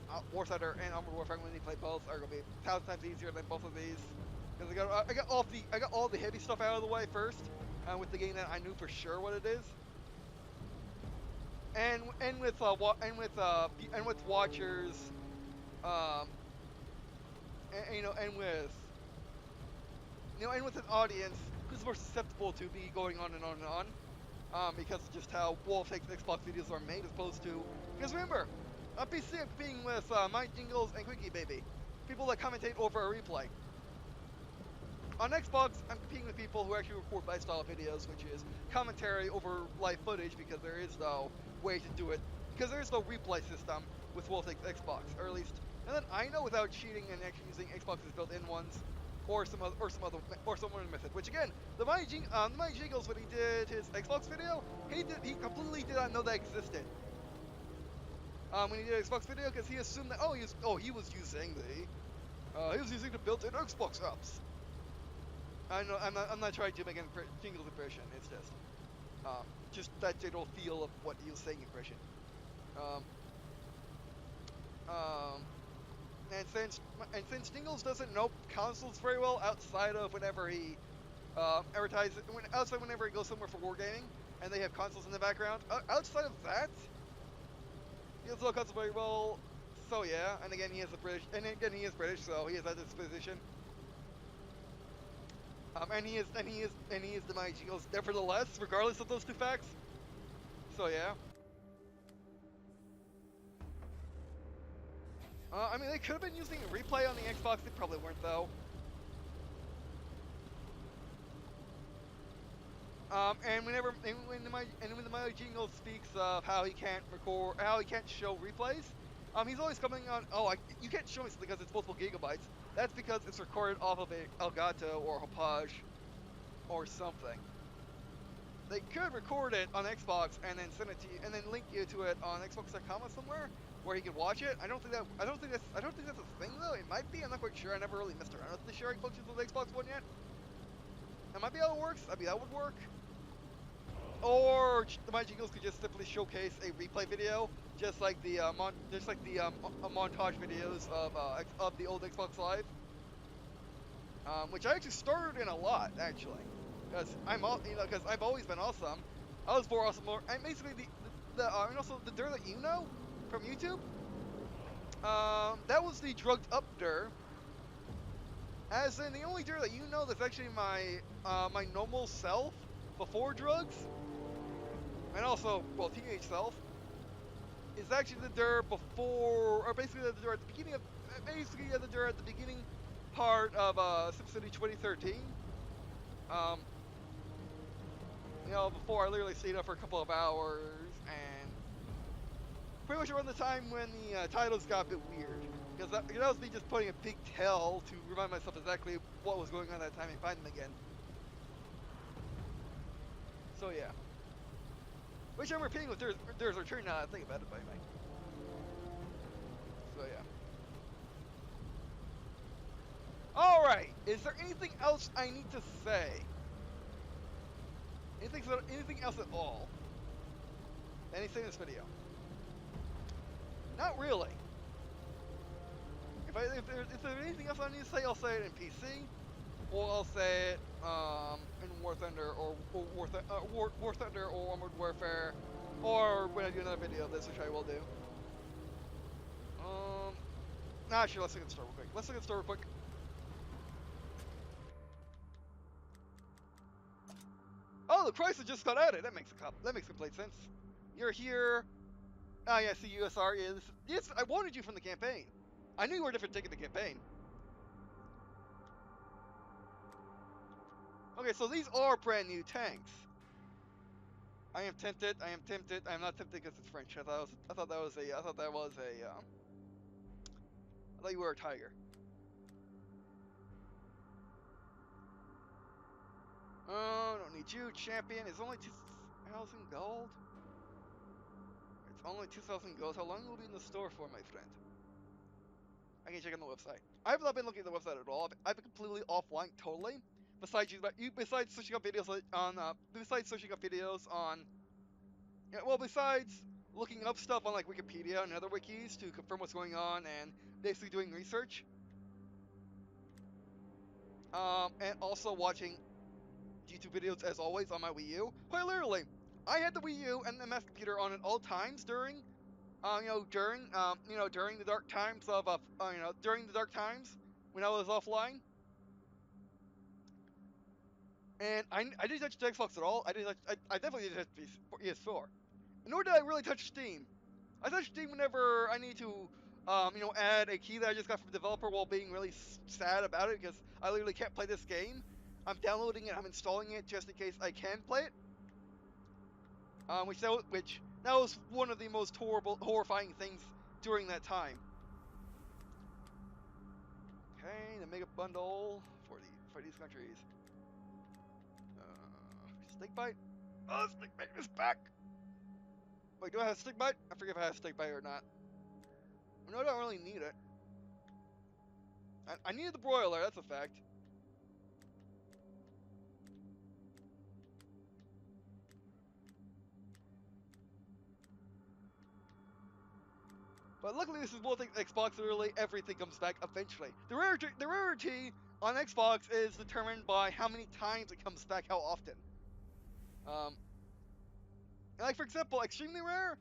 and Armored Warfare, when you play both, are gonna be 1,000 times easier than both of these. Because I got all the heavy stuff out of the way first, with the game that I knew for sure what it is. And with watchers, and with an audience who's more susceptible to be going on and on and on. because of just how well-faked Xbox videos are made, as opposed to, because remember, on PC I'm competing with My Jingles and Quickie Baby, people that commentate over a replay. On Xbox, I'm competing with people who actually record lifestyle videos, which is commentary over live footage, because there is no way to do it, because there is no replay system with well-faked Xbox, or at least, and then I know without cheating and actually using Xbox's built-in ones, or some other method. Which again, the My Jingles, when he did his Xbox video, he completely did not know that existed. When he did Xbox video, because he assumed that he was using the built-in Xbox apps. I know I'm not trying to make a Jingles impression. It's just that general feel of what he was saying impression. And since Jingles doesn't know consoles very well outside of whenever he whenever he goes somewhere for wargaming and they have consoles in the background, outside of that, he doesn't know consoles very well. So yeah, and again he is British, so he is at this position. And he is the My Jingles nevertheless, regardless of those two facts. So yeah. I mean, they could have been using a replay on the Xbox. They probably weren't, though. And when the My Jingles speaks of how he can't show replays, he's always coming on. You can't show me something because it's multiple gigabytes. That's because it's recorded off of a Elgato or Hopage or something. They could record it on Xbox and then send it to you, and then link you to it on Xbox.com or somewhere where you can watch it. I don't think that's a thing though. It might be. I'm not quite sure. I never really messed around with the sharing functions with Xbox One yet. That might be how it works. I mean, that would work. Or the My Jingles could just simply showcase a replay video, just like the montage videos of the old Xbox Live, which I actually started in a lot actually. Because I've always been awesome. I was more awesome, and basically and also the Dur that you know from YouTube. That was the drugged up Dur. As in the only Dur that you know that's actually my my normal self before drugs, and also teenage self, is actually the Dur before, or basically the Dur at the beginning of, the Dur at the beginning part of SimCity 2013. Before I literally stayed up for a couple of hours, and pretty much around the time when the titles got a bit weird. Because that was me just putting a big tail to remind myself exactly what was going on at that time and find them again. So yeah. Which I'm repeating with Dur's Return now that I think about it, by the way. So yeah. Alright, is there anything else I need to say? Anything else at all? Anything in this video? Not really. If there's anything else I need to say, I'll say it in PC, or I'll say it in War Thunder or War Thunder or Armored Warfare, or when I do another video of this, which I will do. Actually, let's look at the store real quick. Oh, the Chrysler just got added. That makes complete sense. You're here. Ah, yeah, see, USR. Yes, I wanted you from the campaign. I knew you were a different ticket in the campaign. Okay, so these are brand new tanks. I am tempted. I'm not tempted because it's French. I thought you were a tiger. Oh, don't need you. Champion is only 2,000 gold. It's only 2,000 gold. How long will it be in the store for, my friend? I can check on the website. I have not been looking at the website at all. I've been completely offline, totally. Besides searching up videos on, besides looking up stuff on like Wikipedia and other wikis to confirm what's going on and basically doing research. And also watching YouTube videos as always on my Wii U. Quite literally, I had the Wii U and the MS computer on at all times during the dark times of during the dark times when I was offline. And I didn't touch the Xbox at all. I didn't touch, I definitely didn't touch PS4. Nor did I really touch Steam. I touch Steam whenever I need to, add a key that I just got from the developer while being really sad about it because I literally can't play this game. I'm downloading it, I'm installing it just in case I can play it. Which that was one of the most horrifying things during that time. Okay, the mega bundle for these countries. Snake bite. Oh, snake bite is back. Wait, do I have snake bite? I forget if I have snake bite or not. No, I don't really need it. I needed the broiler. That's a fact. But luckily, this is both Xbox. Literally, everything comes back eventually. The rarity on Xbox is determined by how many times it comes back, how often. Like for example, extremely rare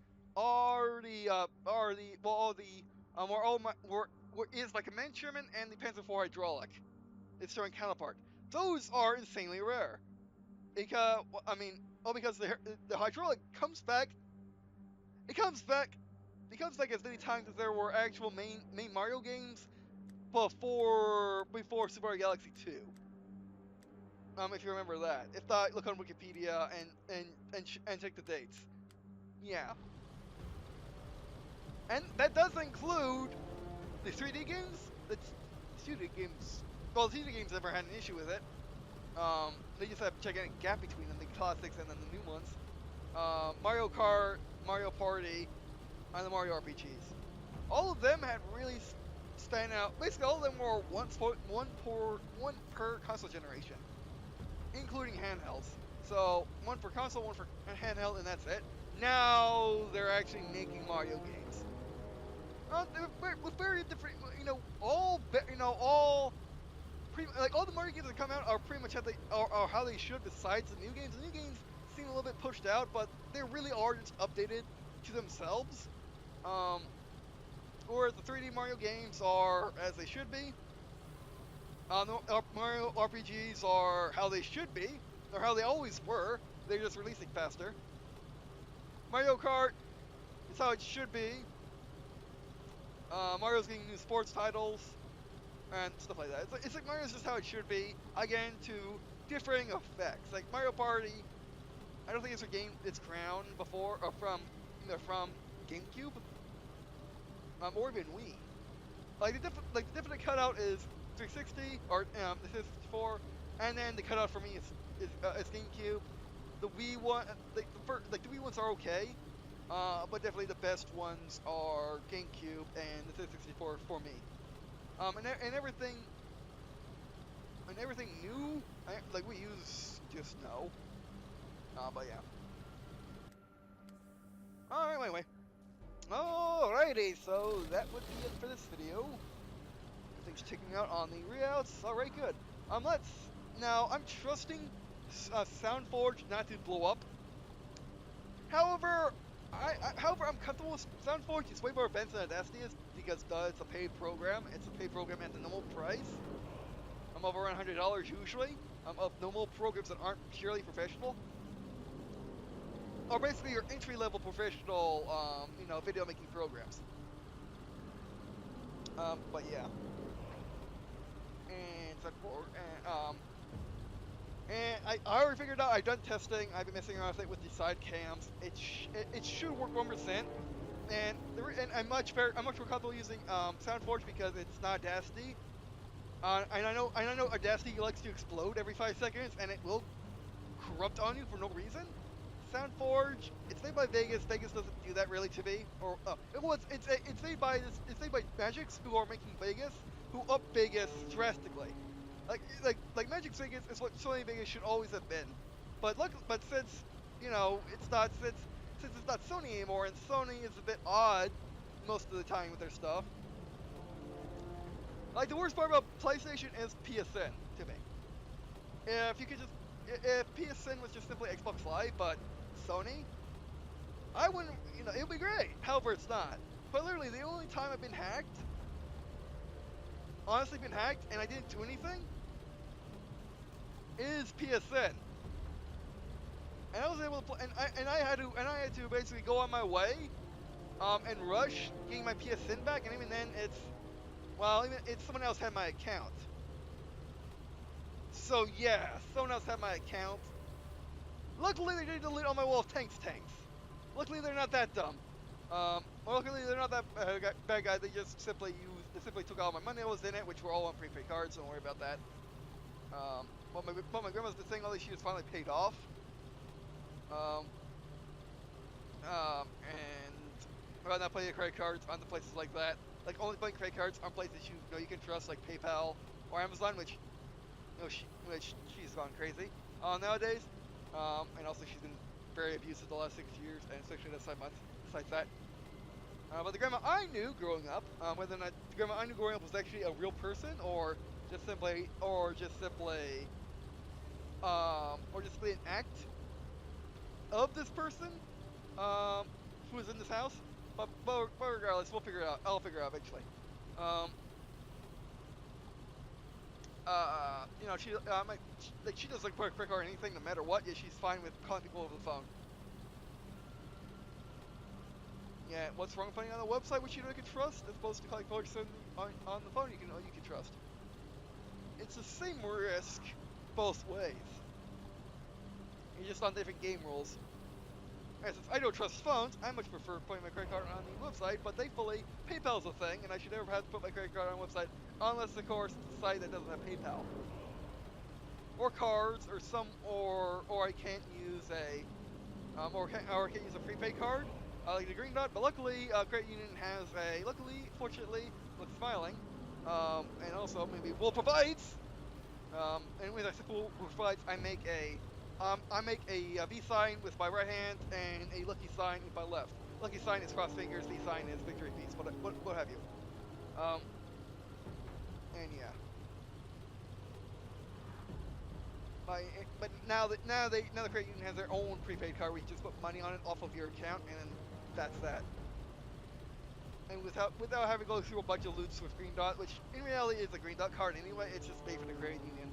is like a main Sherman and the Panzer IV hydraulic. Its Sherman counterpart. Those are insanely rare. Because the hydraulic comes back. It comes back as many times as there were actual main Mario games before Super Mario Galaxy 2. If you remember that. If not, look on Wikipedia and check the dates. Yeah. And that does include the 3D games. The 2D games. Well, the 2D games never had an issue with it. They just have a gigantic gap between them, the classics and then the new ones. Mario Kart, Mario Party, and the Mario RPGs. All of them had really stand out. Basically, all of them were one per console generation, including handhelds. So one for console, one for handheld, and that's it. Now they're actually making Mario games. With very different, all the Mario games that come out are pretty much how they should. Besides the new games seem a little bit pushed out, but they really are just updated to themselves. Or the 3D Mario games are as they should be. The Mario RPGs are how they should be, or how they always were. They're just releasing faster. Mario Kart is how it should be. Mario's getting new sports titles and stuff like that. It's like Mario's just how it should be. Again, to differing effects. Like Mario Party, I don't think it's regained its crown before, or from GameCube, or even Wii. Like the definite cutout is 360 or the 64, and then the cutout for me is GameCube. The Wii one, the Wii ones are okay, but definitely the best ones are GameCube and the 364 for me. And everything new, like we use just no. But yeah. Anyway. Alrighty, so that would be it for this video. Everything's checking out on the readouts. Alright, good. Now I'm trusting SoundForge not to blow up. However, I'm comfortable with SoundForge. It's way more advanced than Audacity is because it's a paid program. It's a paid program at the normal price. I'm over around $100 usually. Of normal programs that aren't purely professional. Or basically your entry-level professional, video making programs. But yeah. And I already figured out. I've done testing. I've been messing around with it with the side cams. It should work 1%. And I'm much more comfortable using SoundForge because it's not Audacity. And I know Audacity likes to explode every 5 seconds, and it will corrupt on you for no reason. SoundForge, it's made by Vegas. Vegas doesn't do that really to me. Or it's made by Magix, who are making Vegas, who up Vegas drastically. Like Magix Vegas is what Sony Vegas should always have been. But since it's not Sony anymore, and Sony is a bit odd most of the time with their stuff. Like the worst part about PlayStation is PSN to me. If PSN was just simply Xbox Live, but Sony, I wouldn't, it would be great. However, it's not. But literally, the only time I've been hacked, and I didn't do anything, is PSN. And I was able to play, and I had to basically go on my way, and rush getting my PSN back, and even then it's someone else had my account. So yeah, someone else had my account. Luckily they didn't delete all my Wall of Tanks. Luckily they're not that dumb. Luckily they're not that bad guy. They simply took all my money that was in it, which were all on prepaid cards. So don't worry about that. But my grandma's been saying all these, she was finally paid off. And about not playing credit cards on the places like that, like only playing credit cards on places you can trust, like PayPal or Amazon, which she's gone crazy nowadays. And also she's been very abusive the last 6 years, and especially the 7 months. Besides that, but the grandma I knew growing up, whether or not the grandma I knew growing up was actually a real person, or just simply an act of this person who was in this house. But regardless, we'll figure it out. I'll figure it out eventually. She doesn't put a quick or anything, no matter what. Yeah, she's fine with calling people over the phone. Yeah, what's wrong with putting on a website which you know you can trust, as opposed to calling person on the phone you can trust? It's the same risk both ways. You're just on different game rules. And since I don't trust phones, I much prefer putting my credit card on the website, but thankfully, PayPal's a thing, and I should never have to put my credit card on a website, unless, of course, it's a site that doesn't have PayPal. Or cards, or I can't use or I can't use a prepaid card, like the Green Dot, but luckily, Credit Union has fortunately, looks smiling, and also maybe Will provides, and with that Will provides, I make a V sign with my right hand and a lucky sign with my left. Lucky sign is cross fingers, V sign is victory piece, what have you. And yeah. But now the credit union has their own prepaid card where you just put money on it off of your account, and that's that. And without having to go through a bunch of loops with Green Dot, which in reality is a Green Dot card anyway, it's just paid for the credit union.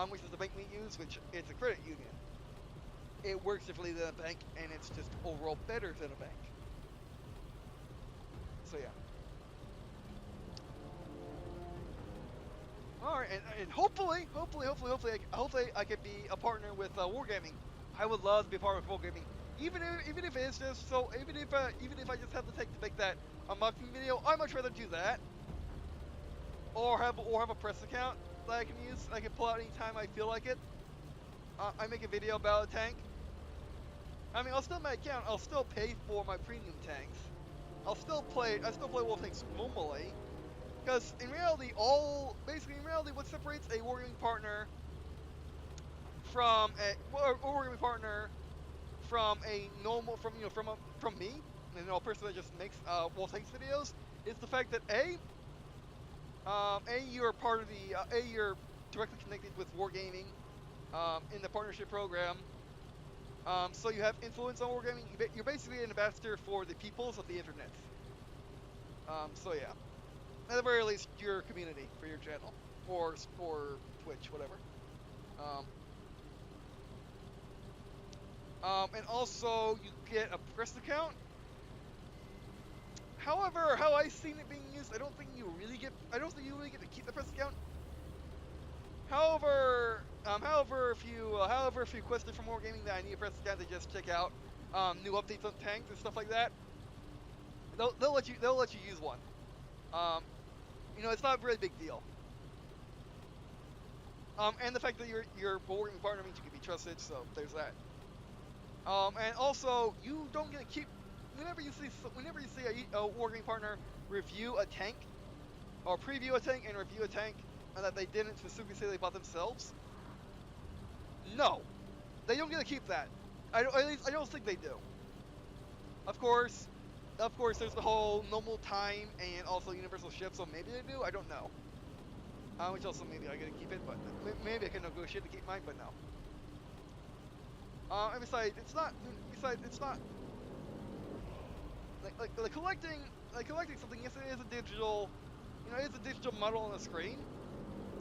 Which is the bank we use, which it's a credit union. It works differently than a bank, and it's just overall better than a bank. So yeah. All right, and hopefully I could be a partner with Wargaming. I would love to be a partner with Wargaming, even if it's just so, even if I just have to make that unboxing video, I'd much rather do that, or have a press account that I can use. I can pull out anytime I feel like it. I make a video about a tank. I mean, I'll still make an account. I'll still pay for my premium tanks. I still play Wolf tanks normally. Because in reality, what separates a wargaming partner from me, and a person that just makes Wolf Tanks videos, is the fact that you're part of you're directly connected with wargaming in the partnership program. So you have influence on wargaming. You're basically an ambassador for the peoples of the internet. So yeah. At the very least, your community for your channel, or Twitch, whatever. And also you get a press account. However, how I've seen it being used, I don't think you really get to keep the press account. However, if you requested from Wargaming that I need a press account to just check out new updates on tanks and stuff like that, they'll let you use one. It's not a really big deal. And the fact that you're a wargaming partner means you can be trusted, so there's that. And also, you don't get to keep, whenever you see a wargaming partner review a tank, or preview a tank and review a tank, and that they didn't specifically say they bought themselves, no, they don't get to keep that. At least I don't think they do. Of course, there's the whole normal time and also universal shift, so maybe they do, I don't know. Which also maybe I gotta keep it, but maybe I can negotiate to keep mine, but no. And besides, it's not like collecting something. Yes, it is a digital, it's a digital model on the screen.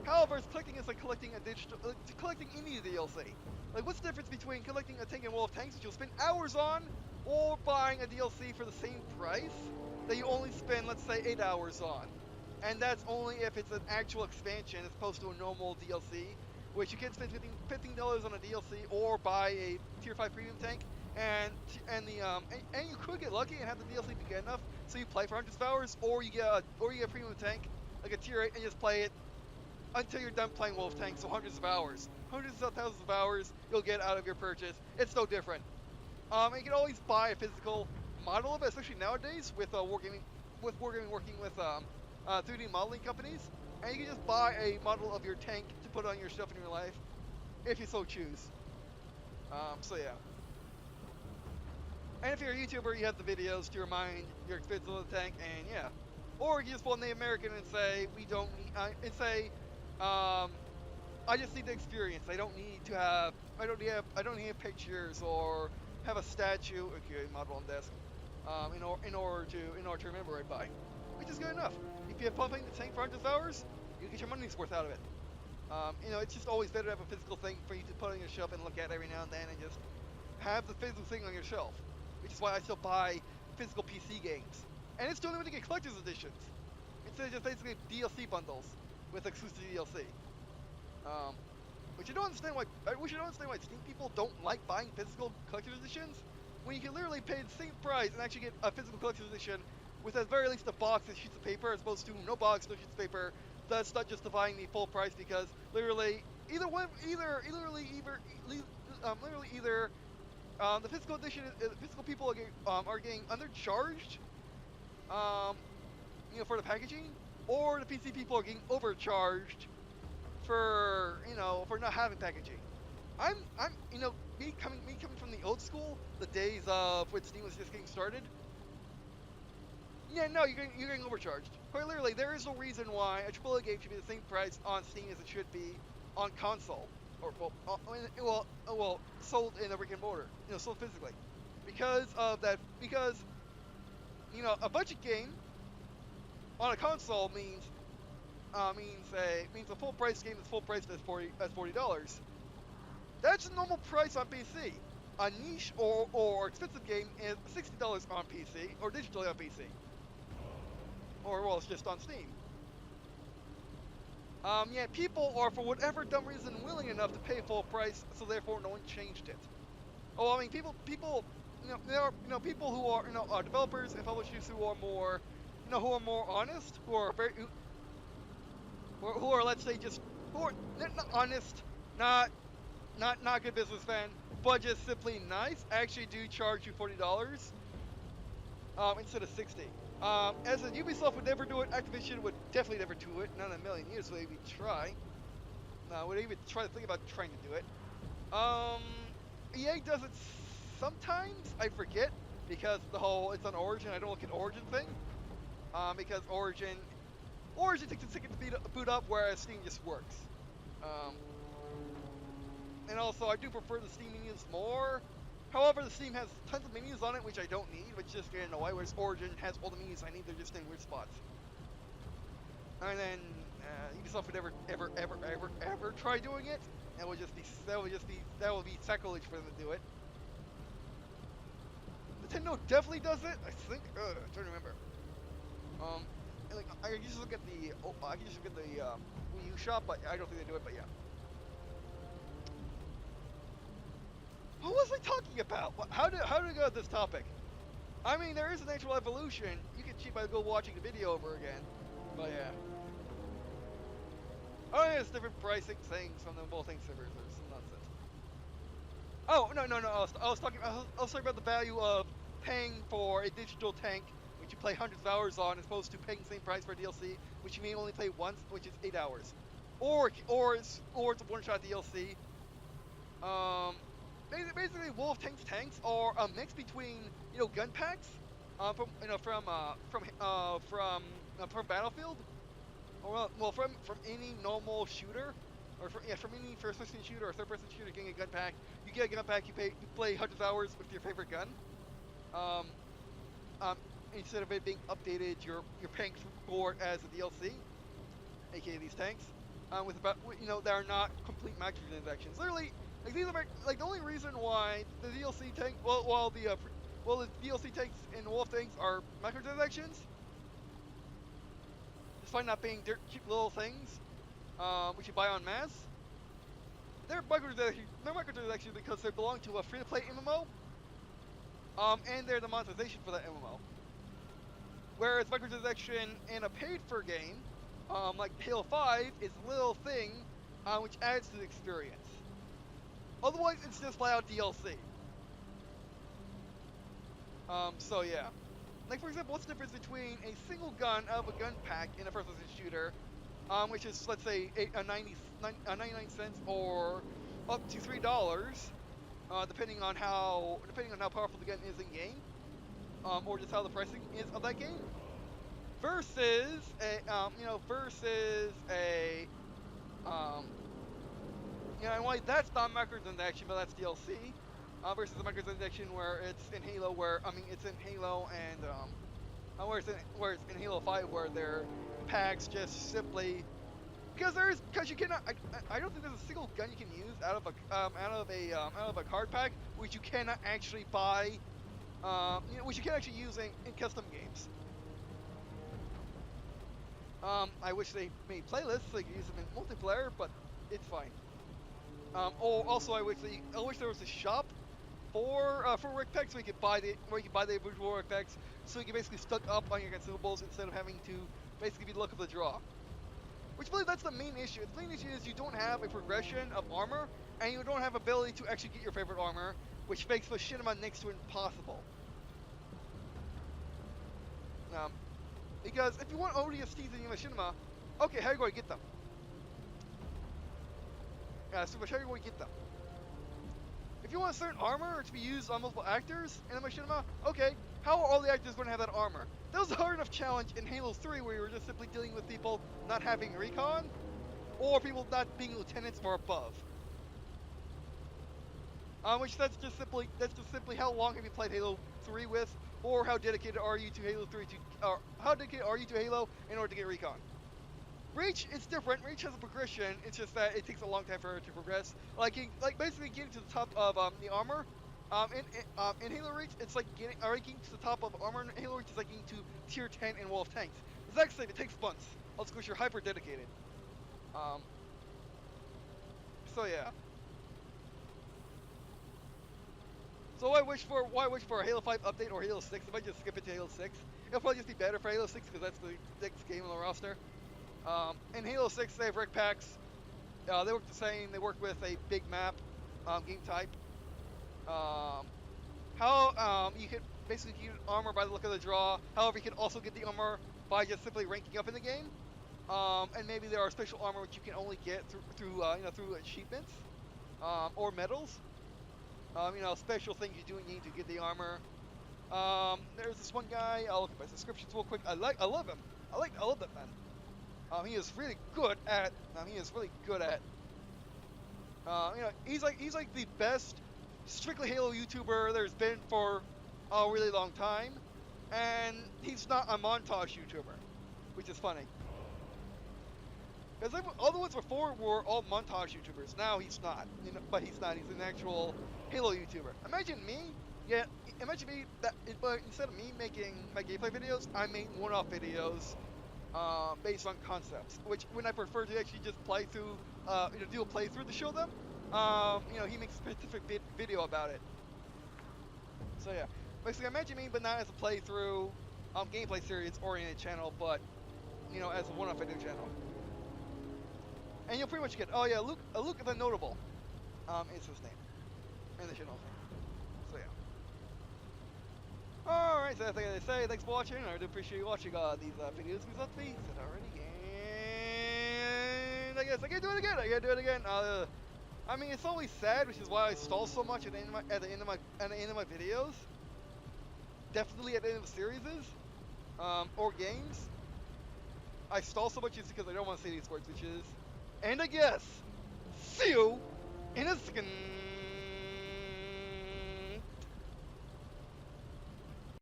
However, collecting is like collecting a digital, collecting any DLC. Like, what's the difference between collecting a tank and wall of tanks, which you'll spend hours on, or buying a DLC for the same price that you only spend, let's say, 8 hours on? And that's only if it's an actual expansion as opposed to a normal DLC, which you can spend $15 on a DLC or buy a Tier 5 Premium tank, and you could get lucky and have the DLC be good enough so you play for hundreds of hours, or you get a premium tank like a Tier 8 and just play it until you're done playing Wolf Tank, so hundreds of hours. Hundreds of thousands of hours you'll get out of your purchase. It's so different. And you can always buy a physical model of it, especially nowadays with Wargaming working with 3D modeling companies. And you can just buy a model of your tank to put on your stuff in your life, if you so choose. So yeah. And if you're a YouTuber, you have the videos to remind your experience of the tank, and yeah. Or you just pull the American and say, we don't need, I just need the experience. I don't need have pictures or have a statue, okay, model on desk, in order to remember it by, which is good enough. If you have fun playing the tank for hundreds of hours, you get your money's worth out of it. It's just always better to have a physical thing for you to put on your shelf and look at every now and then, and just have the physical thing on your shelf. Which is why I still buy physical PC games, and it's the only way to get collector's editions instead of just basically DLC bundles with exclusive DLC. Which I don't understand why. Steam people don't like buying physical collector's editions when you can literally pay the same price and actually get a physical collector's edition with at the very least a box and sheets of paper, as opposed to no box, no sheets of paper. That's not justifying the full price, because literally the physical edition, physical people are getting undercharged, for the packaging, or the PC people are getting overcharged for not having packaging. Me coming from the old school, the days of when Steam was just getting started. Yeah, no, you're getting overcharged. Quite literally, there is no reason why a AAA game should be the same price on Steam as it should be on console, or sold in a brick and mortar, sold physically, because of that. Because a budget game on a console means a full price game is full price as $40. That's the normal price on PC. A niche or expensive game is $60 on PC, or digitally on PC. Or, well, it's just on Steam. Yet people are, for whatever dumb reason, willing enough to pay full price, so therefore no one changed it. Oh, I mean, people, there are, people who are, developers and publishers who are more, honest, who are, let's say, who are not honest, not good businessmen, but just simply nice, actually do charge you $40, instead of $60. As a Ubisoft would never do it, Activision would definitely never do it. Not in a million years would even try. No, would even try to think about trying to do it. EA does it sometimes. I forget, because it's on Origin. I don't look at Origin thing. Because Origin takes a second to boot up, whereas Steam just works. And also, I do prefer the Steam menus more. However, the Steam has tons of menus on it, which I don't need, which is just getting annoying, whereas Origin has all the menus I need, they're just in weird spots. And then, Ubisoft would ever try doing it, and that would be sacrilege for them to do it. Nintendo definitely does it, I think, I'm trying to remember. I can just look at the Wii U shop, but I don't think they do it, but yeah. What was I talking about? How did I go to this topic? I mean, there is a natural evolution. You can cheat by watching the video over again. But yeah. Oh, yeah, it's different pricing things from the both things servers or some nonsense. Oh, no. I was talking about the value of paying for a digital tank, which you play hundreds of hours on, as opposed to paying the same price for a DLC, which you may only play once, which is 8 hours. Or it's a one-shot DLC. Basically, Wolf Tanks are a mix between gun packs from Battlefield, or from any normal shooter, or from any first-person shooter or third-person shooter. Getting a gun pack, you get a gun pack, you play hundreds of hours with your favorite gun. Instead of it being updated, you're paying for it as a DLC, aka these tanks. with about that are not complete microtransactions. Literally, like these are like the only reason why the DLC tank, the DLC tanks and wolf tanks are microtransactions, despite not being dirt cheap little things, which you buy en masse. They're microtransactions because they belong to a free-to-play MMO, and they're the monetization for that MMO. Whereas microtransaction in a paid-for game, like Halo 5, is a little thing which adds to the experience. Otherwise, it's just flat out DLC. So yeah. Like for example, what's the difference between a single gun out of a gun pack in a first-person shooter, which is let's say 99 cents or up to $3, depending on how powerful the gun is in game, or just how the pricing is of that game, versus and why that's not microtransaction, but that's DLC, versus the microtransaction where it's in Halo, it's in Halo and where it's in Halo 5 where their packs just simply because you cannot. I don't think there's a single gun you can use out of a card pack which you cannot actually buy, which you can actually use in custom games. I wish they made playlists so you could use them in multiplayer, but it's fine. Also, I wish there was a shop for rec packs where you could buy the individual rec packs, so you can basically stock up on your consumables instead of having to basically be the luck of the draw. Which I believe that's the main issue. The main issue is you don't have a progression of armor, and you don't have ability to actually get your favorite armor, which makes machinima next to impossible. Because if you want ODSTs in your machinima, okay, how are you going to get them? So how are you going to get them? If you want certain armor to be used on multiple actors in a machinima, okay, how are all the actors going to have that armor? That was a hard enough challenge in Halo 3 where you were just simply dealing with people not having recon, or people not being lieutenants or above. Which that's just simply how long have you played Halo 3 with, or how dedicated are you to Halo 3 or how dedicated are you to Halo in order to get recon? Reach is different. Reach has a progression. It's just that it takes a long time for it to progress. Like basically getting to the top of the armor. In Halo Reach, it's like getting to the top of armor in Halo Reach is like getting to tier 10 in Wolf tanks. It's actually it takes months. Also, because you're hyper dedicated. So yeah. So why wish for a Halo 5 update or Halo 6? If I just skip it to Halo 6, it'll probably just be better for Halo 6 because that's the next game on the roster. In Halo 6, they have rec packs. They work the same. They work with a big map game type. You can basically get armor by the look of the draw. However, you can also get the armor by just simply ranking up in the game. And maybe there are special armor which you can only get through achievements or medals. Special things you do in game to get the armor. There's this one guy. I'll look at my descriptions real quick. I love him. I love that man. He is really good at. He's like the best strictly Halo YouTuber there's been for a really long time, and he's not a montage YouTuber, which is funny. Because all the ones before were all montage YouTubers. Now he's not. But he's not. He's an actual Halo YouTuber. Imagine me. Yeah. Imagine me but instead of me making my gameplay videos, I make one-off videos. Based on concepts, which when I prefer to actually just play through, do a playthrough to show them, he makes a specific video about it. So yeah, basically imagine me, but not as a playthrough, gameplay series oriented channel, but as a one-off video channel. And you'll pretty much get, oh yeah, Luke the Notable, is his name, and the channel. So yeah. Alright, so that's what I say. Thanks for watching. I do appreciate you watching these videos. Because let's be said already. And I guess I can do it again. I mean, it's always sad, which is why I stall so much at the end of my videos. Definitely at the end of series, or games. I stall so much just because I don't want to say these words, which is, and I guess, see you in a second.